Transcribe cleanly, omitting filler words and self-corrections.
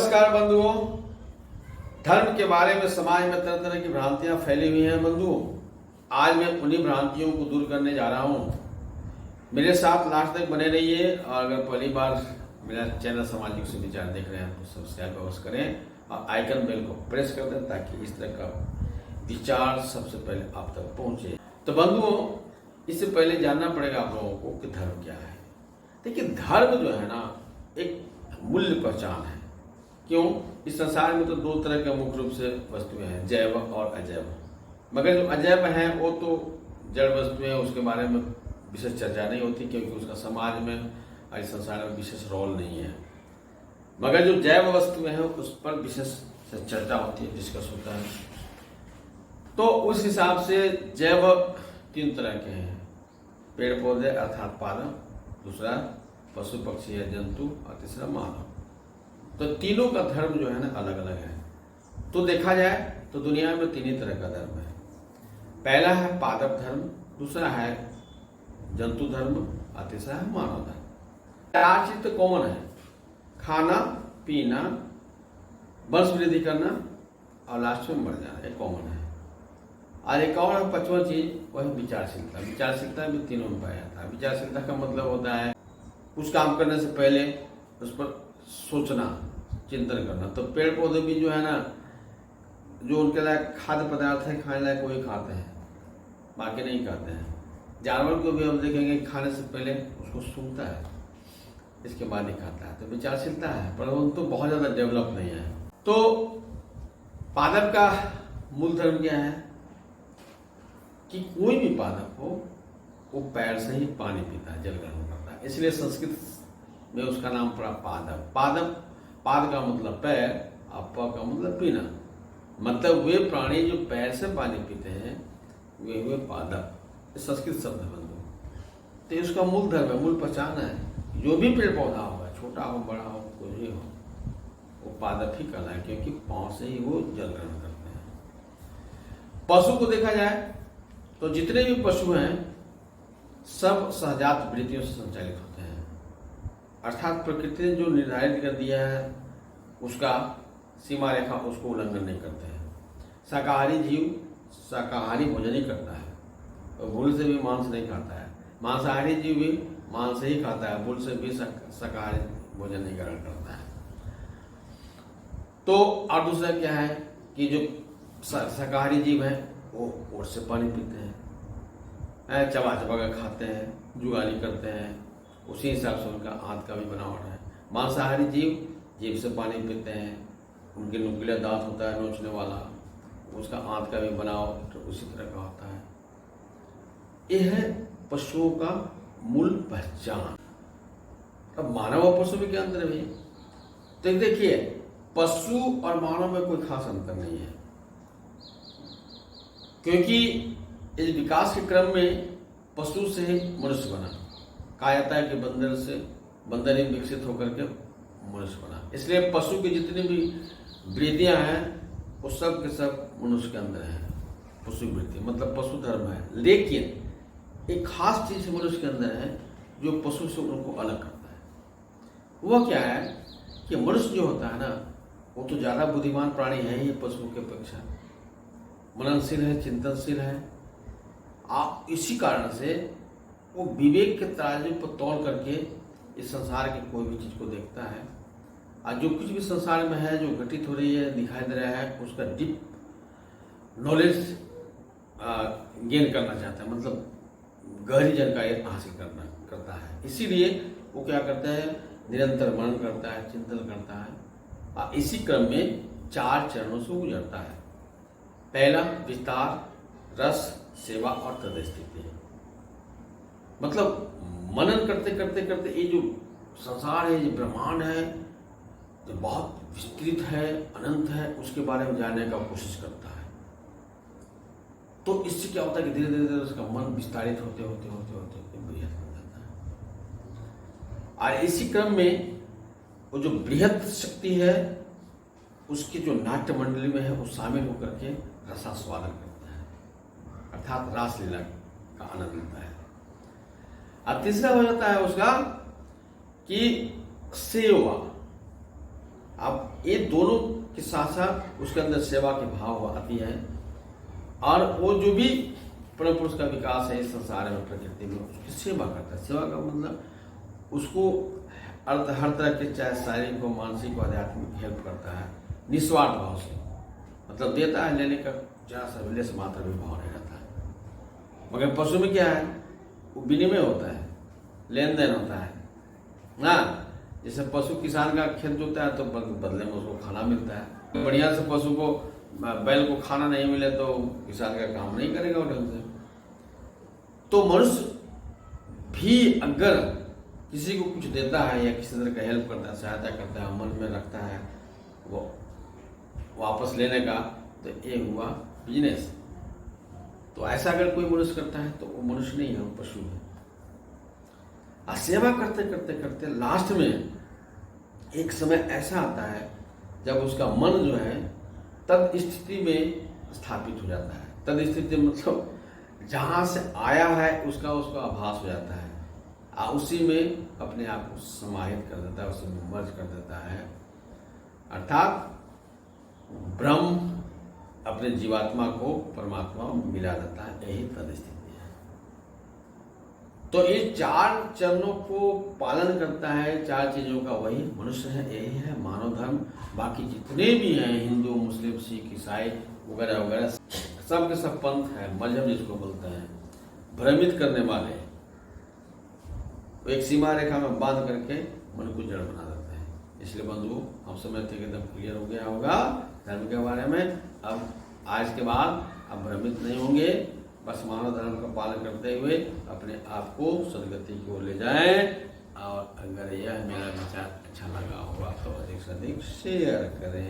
नमस्कार बंधुओं। धर्म के बारे में समाज में तरह तरह की भ्रांतियां फैली हुई हैं बंधुओं। आज मैं उन्हीं भ्रांतियों को दूर करने जा रहा हूं। मेरे साथ लास्ट तक बने रहिए और अगर पहली बार मेरा चैनल सामाजिक सुविचार देख रहे हैं तो सब्सक्राइब अवश्य करें और आइकन बेल को प्रेस कर दें ताकि इस तरह का विचार सबसे पहले आप तक पहुंचे। तो बंधुओं, इससे पहले जानना पड़ेगा आप लोगों को कि धर्म क्या है। देखिए, धर्म जो है ना एक मूल्य पहचान है। क्यों? इस संसार में तो दो तरह के मुख्य रूप से वस्तुएं हैं, जैव और अजैव। मगर जो अजैव है वो तो जड़ वस्तुएं, उसके बारे में विशेष चर्चा नहीं होती क्योंकि उसका समाज में और इस संसार में विशेष रोल नहीं है। मगर जो जैव वस्तुएं हैं उस पर विशेष चर्चा होती है, डिस्कस होता है। तो उस हिसाब से जैव तीन तरह के हैं, पेड़ पौधे अर्थात पादप, दूसरा पशु पक्षी है जंतु और तीसरा मानव। तो तीनों का धर्म जो है ना अलग अलग है। तो देखा जाए तो दुनिया में तीन ही तरह का धर्म है। पहला है पादप धर्म, दूसरा है जंतु धर्म और तीसरा है मानव धर्म। चार चीज तो कॉमन है, खाना पीना, वंश वृद्धि करना और लास्ट में मर जाना, एक कॉमन है। और एक और है पांचवा चीज, वह विचारशीलता। विचारशीलता भी तीनों में पाया जाता है। विचारशीलता का मतलब होता है कुछ काम करने से पहले उस पर सोचना, चिंतन करना। तो पेड़ पौधे भी जो है ना, जो उनके लायक खाद्य पदार्थ है खाने लायक वही खाते हैं, बाकी नहीं खाते हैं। जानवर को भी हम देखेंगे खाने से पहले उसको सूंघता है, इसके बाद ही खाता है। तो विचारशीलता है, पर वो तो बहुत ज़्यादा डेवलप नहीं है। तो पादप का मूल धर्म क्या है कि कोई भी पादप हो वो पैर से ही पानी पीता है, जल ग्रहण करता है। इसलिए संस्कृत में उसका नाम पड़ा पादप। पाद का मतलब पैर और प का मतलब पीना। मतलब वे प्राणी जो पैर से पानी पीते हैं वे हुए पादप। संस्कृत शब्द है बंधु। तो उसका मूल धर्म है, मूल पहचान है। जो भी पेड़ पौधा होगा, छोटा हो बड़ा हो कोई भी हो, वो पादप ही कहलाए क्योंकि पांव से ही वो जल ग्रहण करते हैं। पशु को देखा जाए तो जितने भी पशु हैं सब सहजात वृत्तियों से संचालित होते हैं, अर्थात प्रकृति ने जो निर्धारित कर दिया है उसका सीमा रेखा उसको उल्लंघन नहीं करते हैं। शाकाहारी जीव शाकाहारी भोजन ही करता है, और भूल से भी मांस नहीं खाता है। मांसाहारी जीव भी मांस ही खाता है, भूल से भी शाकाहारी भोजन नहीं ग्रहण करता है। तो और दूसरा क्या है कि जो शाकाहारी जीव है वो ओट से पानी पीते हैं, चबा चबा कर खाते हैं, जुगाली करते हैं, उसी हिसाब से उनका आंत का भी बनावट है। मांसाहारी जीव जीभ से पानी पीते हैं, उनके नुकीला दांत होता है नोचने वाला, उसका आंत का भी बनावट उसी तरह का होता है। यह है पशुओं का मूल पहचान। अब मानव और पशु में क्या अंतर है भैया? तो देखिए, पशु और मानव में कोई खास अंतर नहीं है, क्योंकि इस विकास के क्रम में पशु से ही मनुष्य बना। कहा जाता है कि बंदर ही विकसित होकर के मनुष्य बना। इसलिए पशु की जितनी भी वृत्तियां हैं वो सब के सब मनुष्य के अंदर है। पशु वृत्ति मतलब पशु धर्म है। लेकिन एक खास चीज मनुष्य के अंदर है जो पशु से उनको अलग करता है। वह क्या है कि मनुष्य जो होता है ना वो तो ज्यादा बुद्धिमान प्राणी है ही पशुओं की अपेक्षा। मननशील है, चिंतनशील है। आप इसी कारण से वो विवेक के तराजू पर तौल करके इस संसार की कोई भी चीज को देखता है, और जो कुछ भी संसार में है जो घटित हो रही है, दिखाई दे रहा है, उसका डीप नॉलेज गेन करना चाहता है, मतलब गहरी जानकारी हासिल करता है। इसीलिए वो क्या करता है, निरंतर मनन करता है, चिंतन करता है, और इसी क्रम में चार चरणों से गुजरता है। पहला विस्तार, रस, सेवा और तदस्थिति। मतलब मनन करते करते करते ये जो संसार है, ये ब्रह्मांड है, जो बहुत विस्तृत है, अनंत है, उसके बारे में जानने का कोशिश करता है। तो इससे क्या होता है कि धीरे धीरे धीरे उसका मन विस्तारित होते होते होते होते बृहद बन जाता है। और इसी क्रम में वो जो बृहद शक्ति है उसकी जो नाट्य मंडली में है वो शामिल होकर के रसास्वादन करता है, अर्थात रासलीला का आनंद लेता है। अब तीसरा हो जाता है उसका कि सेवा, अब ये दोनों के साथ साथ उसके अंदर सेवा के भाव आती है, और वो जो भी परम पुरुष का विकास है इस संसार में, प्रकृति में, उसकी सेवा करता है। सेवा का मतलब उसको हर तरह के, चाहे शारीरिक हो, मानसिक हो, आध्यात्मिक हेल्प करता है निस्वार्थ भाव से। मतलब देता है, लेने का जहाँ सा लेस मात्रा भी भाव नहीं रहता है। मगर पशु में क्या है, वो विनिमय होता है, लेन देन होता है ना। जैसे पशु किसान का खेत जोता है तो बदले में उसको खाना मिलता है। बढ़िया से पशु को, बैल को खाना नहीं मिले तो किसान का काम नहीं करेगा वो ढंग से। तो मनुष्य भी अगर किसी को कुछ देता है या किसी तरह का हेल्प करता है, सहायता करता है, मन में रखता है वो वापस लेने का, तो ये हुआ बिजनेस। तो ऐसा अगर कोई मनुष्य करता है तो वो मनुष्य नहीं है, वो पशु है। और सेवा करते करते करते लास्ट में एक समय ऐसा आता है जब उसका मन जो है तद स्थिति में स्थापित हो जाता है। तद स्थिति मतलब जहाँ से आया है उसका आभास हो जाता है, और उसी में अपने आप को समाहित कर देता है, उसमें मर्ज कर देता है। अर्थात ब्रह्म अपने जीवात्मा को परमात्मा में मिला देता है, यही तद स्थिति है। तो ये चार चरणों को पालन करता है, चार चीजों का वही मनुष्य है, यही है मानव धर्म। बाकी जितने भी हैं, हिंदू, मुस्लिम, सिख, ईसाई वगैरह वगैरह, सब के सब पंथ है, मजहब जिसको बोलते हैं, भ्रमित करने वाले, एक सीमा रेखा में बांध करके मन को जड़ बना देते हैं। इसलिए बंधु, हम समझते हैं कि एकदम क्लियर हो गया होगा धर्म के बारे में। अब आज के बाद अब भ्रमित नहीं होंगे, बस मानव धर्म का पालन करते हुए अपने आप को सदगति की ओर ले जाएं। और अगर यह मेरा विचार अच्छा लगा होगा तो अधिक से अधिक शेयर करें।